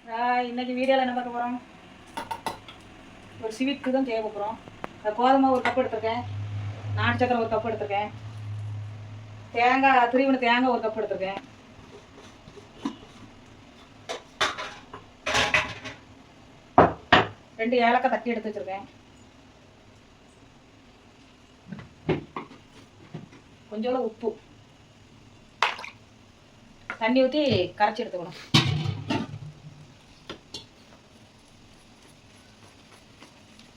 இன்னைக்கு வீடியோவில் என்ன பார்க்க போகிறோம்? ஒரு ஸ்வீட்க்கு தான் செய்ய போகிறோம். கோதுமை ஒரு கப் எடுத்துருக்கேன், நாட்டு சக்கரை ஒரு கப் எடுத்துருக்கேன், தேங்காய் திருவின தேங்காய் ஒரு கப் எடுத்துருக்கேன், ரெண்டு ஏலக்காய் தட்டி எடுத்து வச்சுருக்கேன், கொஞ்சோண்டு உப்பு, தண்ணி ஊற்றி கரைச்சி எடுத்துக்கணும்.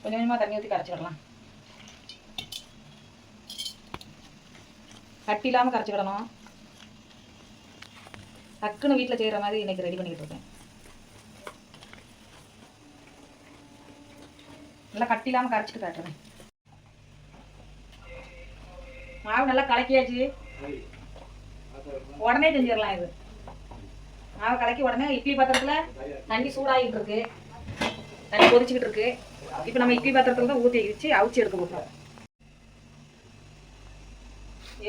கொஞ்சம் கொஞ்சமாக தண்ணி ஊற்றி கரைச்சிடலாம். கட்டி இல்லாமல் கரைச்சிக்கிடணும். டக்குன்னு வீட்டில் செய்கிற மாதிரி இன்றைக்கி ரெடி பண்ணிக்கிட்டு இருக்கேன். நல்லா கட்டி இல்லாமல் கரைச்சிட்டு காட்டுறேன். மாவு நல்லா கலக்கியாச்சு, உடனே செஞ்சிடலாம். இது மாவை கலக்கி உடனே இட்லி பாத்திரத்தில் தண்ணி சூடாகிட்டு இருக்கு, தண்ணி கொதிச்சுக்கிட்டு இருக்கு. இப்போ நம்ம இட்லி பாத்திரத்தில் தான் ஊற்றி வச்சு அவிச்சு எடுக்க போகிறோம்.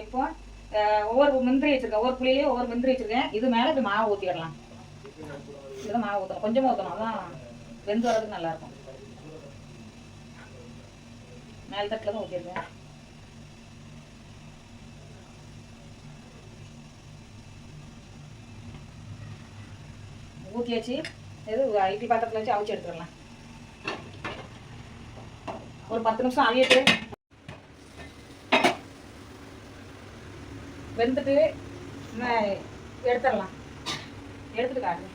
இப்போ ஒவ்வொரு முந்திரி வச்சுருக்கேன், ஒவ்வொரு புளியிலேயே ஒவ்வொரு முந்திரி வச்சுருக்கேன். இது மேலே இது மாவை ஊற்றிடலாம். இதுதான் மாவு ஊற்றணும், கொஞ்சமாக ஊற்றணும், அதான் வெந்து வரதுக்கு நல்லாயிருக்கும். மேல் தட்டில் தான் ஊற்றிருக்கேன். ஊற்றியாச்சு. இது இட்லி பாத்திரத்தில் வச்சு அவிச்சு எடுத்துடலாம். ஒரு 10 நிமிஷம் அவியட்டு வெந்துட்டு எடுத்துடலாம். எடுத்துட்டு காட்டுங்க.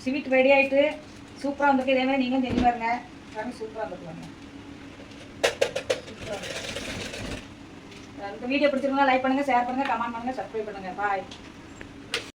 ஸ்வீட் ரெடி ஆகிட்டு சூப்பராக வந்துருக்கு. இதே மாதிரி நீங்களும் செஞ்சு பாருங்க. சூப்பராக வந்துருவாங்க. இந்த வீடியோ பிடிச்சிருந்தா லைக் பண்ணுங்கள், ஷேர் பண்ணுங்கள், கமெண்ட் பண்ணுங்கள், சப்ஸ்கிரைப் பண்ணுங்கள். பாய்.